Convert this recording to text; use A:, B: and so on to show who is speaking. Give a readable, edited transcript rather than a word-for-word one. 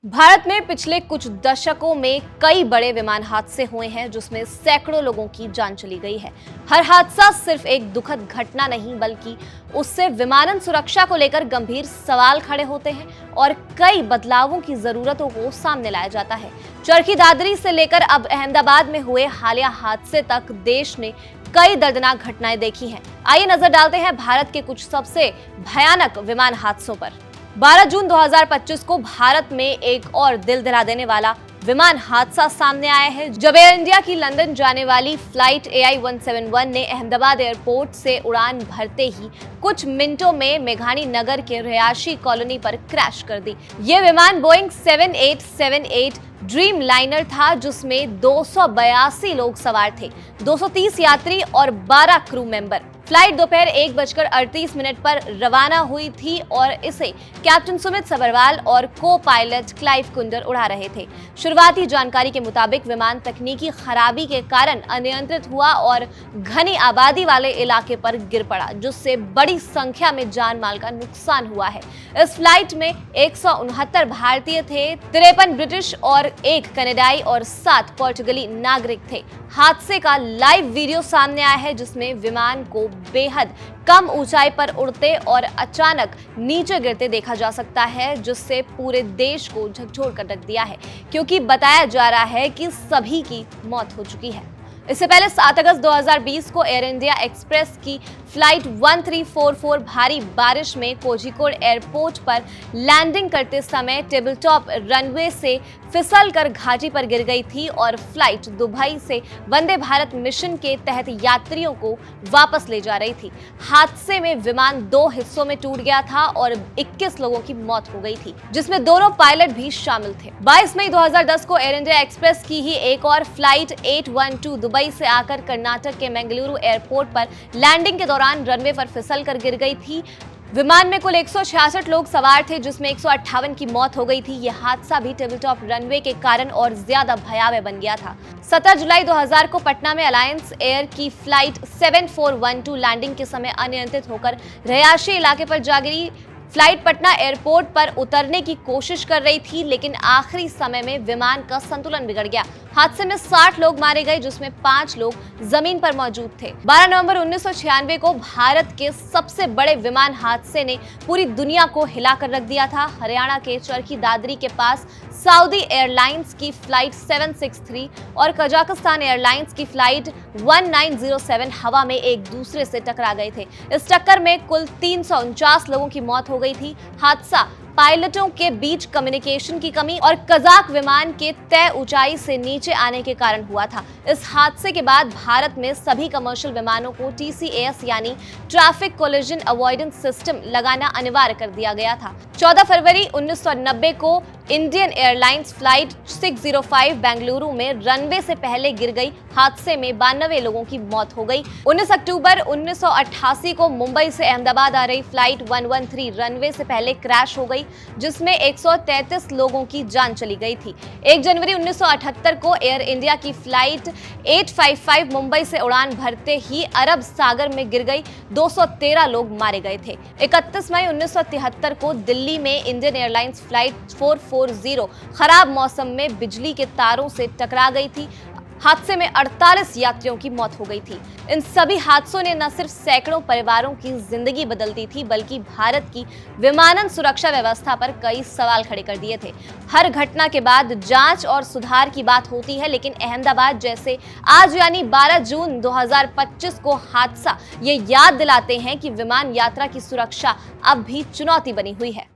A: भारत में पिछले कुछ दशकों में कई बड़े विमान हादसे हुए हैं जिसमें सैकड़ों लोगों की जान चली गई है। हर हादसा सिर्फ एक दुखद घटना नहीं बल्कि उससे विमानन सुरक्षा को लेकर गंभीर सवाल खड़े होते हैं और कई बदलावों की जरूरतों को सामने लाया जाता है। चरखी दादरी से लेकर अब अहमदाबाद में हुए हालिया हादसे तक देश ने कई दर्दनाक घटनाएं देखी हैं। आइए नजर डालते हैं भारत के कुछ सबसे भयानक विमान हादसों पर। 12 जून 2025 को भारत में एक और दिल दहला देने वाला विमान हादसा सामने आया है, जब एयर इंडिया की लंदन जाने वाली फ्लाइट AI-171 ने अहमदाबाद एयरपोर्ट से उड़ान भरते ही कुछ मिनटों में मेघानी नगर के रिहायशी कॉलोनी पर क्रैश कर दी। ये विमान बोइंग 7878 ड्रीम लाइनर था जिसमें 282 लोग सवार थे, 230 यात्री और 12 क्रू मेंबर। फ्लाइट दोपहर 1:38 पर रवाना हुई थी और इसे कैप्टन सुमित सबरवाल और को पायलट क्लाइव कुंडर उड़ा रहे थे। शुरुआती जानकारी के मुताबिक विमान तकनीकी खराबी के कारण अनियंत्रित हुआ और घनी आबादी वाले इलाके पर गिर पड़ा, जिससे बड़ी संख्या में जान माल का नुकसान हुआ है। इस फ्लाइट में 169 भारतीय थे, 53 ब्रिटिश और 1 कनाडाई और 7 पोर्तुगली नागरिक थे। हादसे का लाइव वीडियो सामने आया है जिसमें विमान को बेहद कम ऊंचाई पर उड़ते और अचानक नीचे गिरते देखा जा सकता है, जिससे पूरे देश को झकझोर कर रख दिया है, क्योंकि बताया जा रहा है कि सभी की मौत हो चुकी है। इससे पहले 7 अगस्त 2020 को एयर इंडिया एक्सप्रेस की फ्लाइट 1344 भारी बारिश में कोझिकोड एयरपोर्ट पर लैंडिंग करते समय टेबल टॉप रनवे से फिसलकर घाटी पर गिर गई थी और फ्लाइट दुबई से वंदे भारत मिशन के तहत यात्रियों को वापस ले जा रही थी। हादसे में विमान 2 हिस्सों में टूट गया था और 21 लोगों की मौत हो गई थी, जिसमें दोनों पायलट भी शामिल थे। 22 मई 2010 को एयर इंडिया एक्सप्रेस की ही एक और फ्लाइट 812 दुबई से आकर कर्नाटक के मंगलुरु एयरपोर्ट पर लैंडिंग के दौरान रनवे पर फिसल कर गिर गई थी। विमान में कुल 166 लोग सवार थे, जिसमें 158 की मौत हो गई थी। यह हादसा भी टेबल टॉप रनवे के कारण और ज्यादा भयावह बन गया था। 17 जुलाई 2000 को पटना में अलायंस एयर की फ्लाइट 7412 लैंडिंग के समय अनियंत्रित होकर रिहायशी इलाके पर जा गिरी। फ्लाइट पटना एयरपोर्ट पर उतरने की कोशिश कर रही थी, लेकिन आखिरी समय में विमान का संतुलन बिगड़ गया। हादसे में 60 लोग मारे गए, जिसमें 5 लोग जमीन पर मौजूद थे। 12 नवंबर 1996 को भारत के सबसे बड़े विमान हादसे ने पूरी दुनिया को हिलाकर रख दिया था। हरियाणा के चरखी दादरी के पास सऊदी एयरलाइंस की फ्लाइट 763 और कजाकिस्तान एयरलाइंस की फ्लाइट 1907 हवा में एक दूसरे से टकरा गए थे। इस टक्कर में कुल 349 लोगों की मौत हो गई थी। हादसा पायलटों के बीच कम्युनिकेशन की कमी और कजाक विमान के तय ऊंचाई से नीचे आने के कारण हुआ था। इस हादसे के बाद भारत में सभी कमर्शियल विमानों को TCAS यानी ट्रैफिक कोलिजन अवॉइडेंस सिस्टम लगाना अनिवार्य कर दिया गया था। 14 फरवरी 1990 को इंडियन एयरलाइंस फ्लाइट 605 बेंगलुरु में रनवे से पहले गिर गई। हादसे में 92 लोगों की मौत हो गई। 19 अक्टूबर 1988 को मुंबई से अहमदाबाद आ रही फ्लाइट 113 रनवे से पहले क्रैश हो गई, जिसमें 133 लोगों की जान चली गई थी। 1 जनवरी 1978 को एयर इंडिया की फ्लाइट 855 मुंबई से उड़ान भरते ही अरब सागर में गिर गई, 213 लोग मारे गए थे। 31 मई 1973 को दिल्ली में इंडियन एयरलाइंस फ्लाइट 440 खराब मौसम में बिजली के तारों से टकरा गई थी। हादसे में 48 यात्रियों की मौत हो गई थी। इन सभी हादसों ने न सिर्फ सैकड़ों परिवारों की जिंदगी बदल दी थी, बल्कि भारत की विमानन सुरक्षा व्यवस्था पर कई सवाल खड़े कर दिए थे। हर घटना के बाद जांच और सुधार की बात होती है, लेकिन अहमदाबाद जैसे आज यानी 12 जून 2025 को हादसा ये याद दिलाते हैं कि विमान यात्रा की सुरक्षा अब भी चुनौती बनी हुई है।